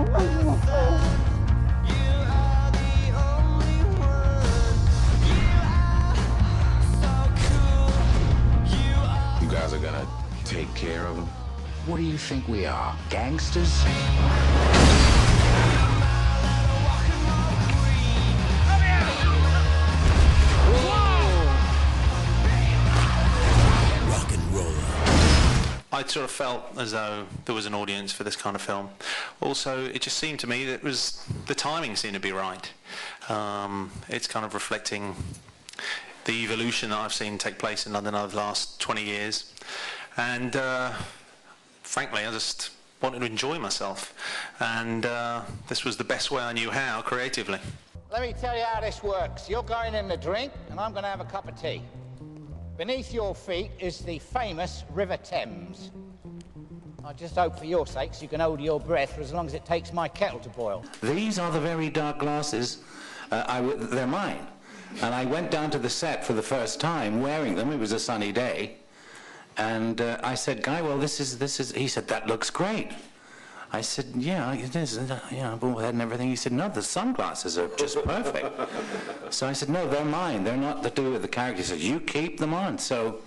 You guys are gonna take care of him? What do you think we are, gangsters? I sort of felt as though there was an audience for this kind of film. Also, it just seemed to me that the timing seemed to be right. It's kind of reflecting the evolution that I've seen take place in London over the last 20 years. And frankly, I just wanted to enjoy myself. And this was the best way I knew how, creatively. Let me tell you how this works. You're going in the drink, and I'm going to have a cup of tea. Beneath your feet is the famous River Thames. I just hope for your sakes you can hold your breath for as long as it takes my kettle to boil. These are the very dark glasses. They're mine. And I went down to the set for the first time wearing them. It was a sunny day. And I said, Guy, well, this is, he said, that looks great. I said, yeah, it is, bald head and everything. He said, no, the sunglasses are just perfect. So I said, no, they're mine. They're not to do with the character. He said, you keep them on. So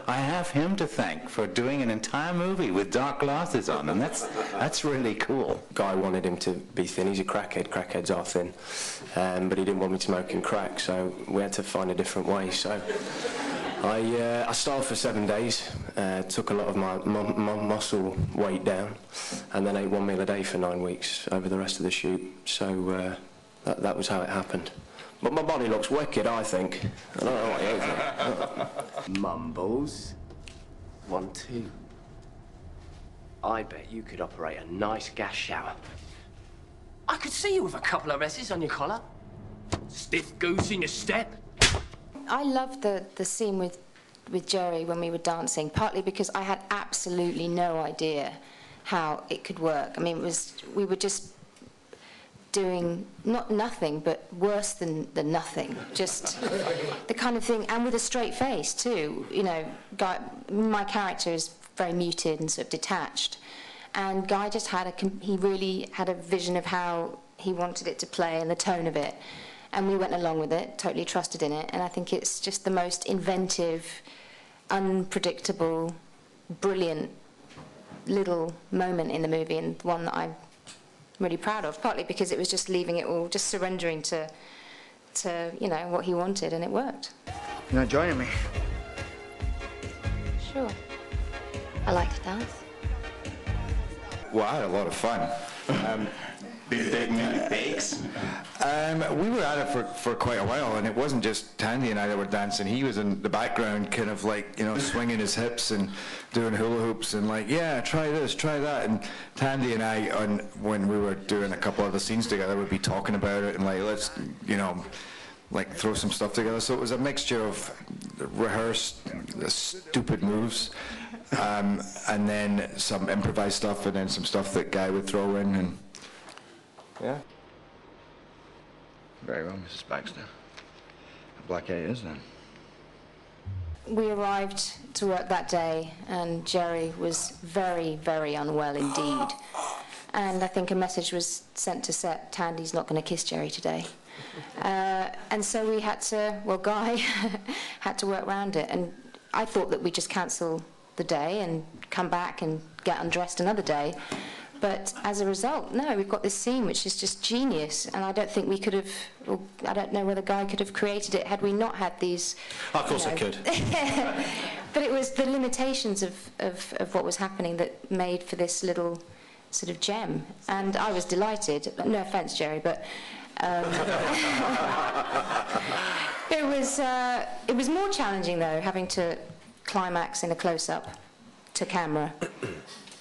I have him to thank for doing an entire movie with dark glasses on, and that's really cool. Guy wanted him to be thin. He's a crackhead. Crackheads are thin. But he didn't want me smoking crack, so we had to find a different way. So I starved for 7 days, took a lot of my muscle weight down, and then ate 1 meal a day for 9 weeks over the rest of the shoot. So that was how it happened. But my body looks wicked, I think. I don't know what you think. Mumbles. 1, 2. I bet you could operate a nice gas shower. I could see you with a couple of S's on your collar. Stiff goose in your step. I loved the scene with Gerry when we were dancing, partly because I had absolutely no idea how it could work. I mean, we were just doing not nothing, but worse than nothing. Just the kind of thing, and with a straight face too. You know, my character is very muted and sort of detached, and Guy just had he really had a vision of how he wanted it to play and the tone of it, and we went along with it, totally trusted in it, and I think it's just the most inventive, unpredictable, brilliant little moment in the movie, and one that I'm really proud of, partly because it was just leaving it all, just surrendering to you know, what he wanted, and it worked. You're not joining me? Sure. I like to dance. Well, I had a lot of fun. Big movie bakes. We were at it for quite a while, and it wasn't just Tandy and I that were dancing. He was in the background, kind of like, you know, swinging his hips and doing hula hoops and like, yeah, try this, try that. And Tandy and I, when we were doing a couple of the scenes together, would be talking about it and like, let's, you know, like throw some stuff together. So it was a mixture of rehearsed stupid moves, and then some improvised stuff, and then some stuff that Guy would throw in, and yeah. Very well, Mrs. Baxter. A black eye is then. We arrived to work that day, and Gerry was very, very unwell indeed. And I think a message was sent to set, Tandy's not going to kiss Gerry today. And so we had to, well, Guy had to work around it. And I thought that we'd just cancel the day and come back and get undressed another day. But as a result, no, we've got this scene which is just genius, and I don't think we could have, or I don't know whether Guy could have created it had we not had these... Of course I could. But it was the limitations of what was happening that made for this little sort of gem, and I was delighted. No offence, Gerry, but... it was more challenging, though, having to climax in a close-up to camera.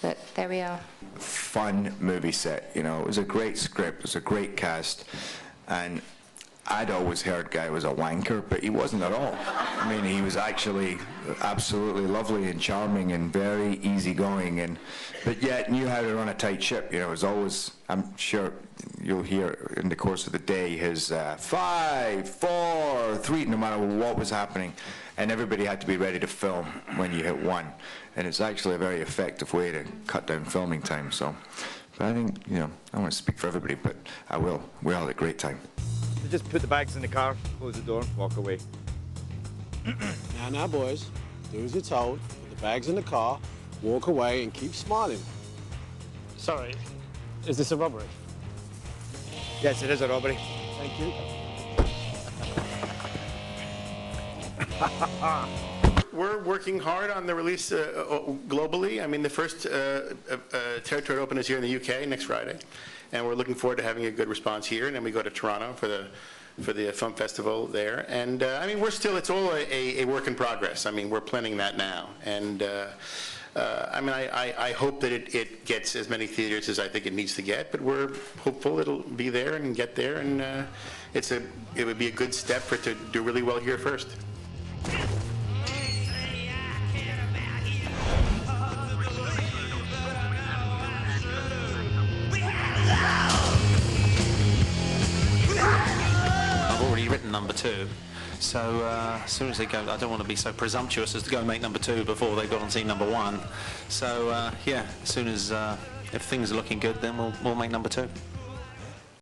But there we are. Fun movie set, you know. It was a great script, it was a great cast, and I'd always heard Guy was a wanker, but he wasn't at all. I mean, he was actually absolutely lovely and charming and very easygoing, but yet knew how to run a tight ship. You know, it was always, I'm sure you'll hear in the course of the day, his 5, 4, 3, no matter what was happening, and everybody had to be ready to film when you hit 1. And it's actually a very effective way to cut down filming time. So But I think, you know, I don't want to speak for everybody, but I will. We all had a great time. So just put the bags in the car, close the door, walk away. Now, boys, do as you're told. Put the bags in the car, walk away, and keep smiling. Sorry, is this a robbery? Yes, it is a robbery. Thank you. We're working hard on the release globally. I mean, the first territory open is here in the UK next Friday, and we're looking forward to having a good response here. And then we go to Toronto for the film festival there. And I mean, it's all a work in progress. I mean, we're planning that now. And I mean, I hope that it gets as many theaters as I think it needs to get, but we're hopeful it'll be there and get there. And it would be a good step for it to do really well here first. I've already written number 2, so as soon as they go, I don't want to be so presumptuous as to go and make number 2 before they've gone and seen number 1. So yeah, as soon as if things are looking good, then we'll make number 2.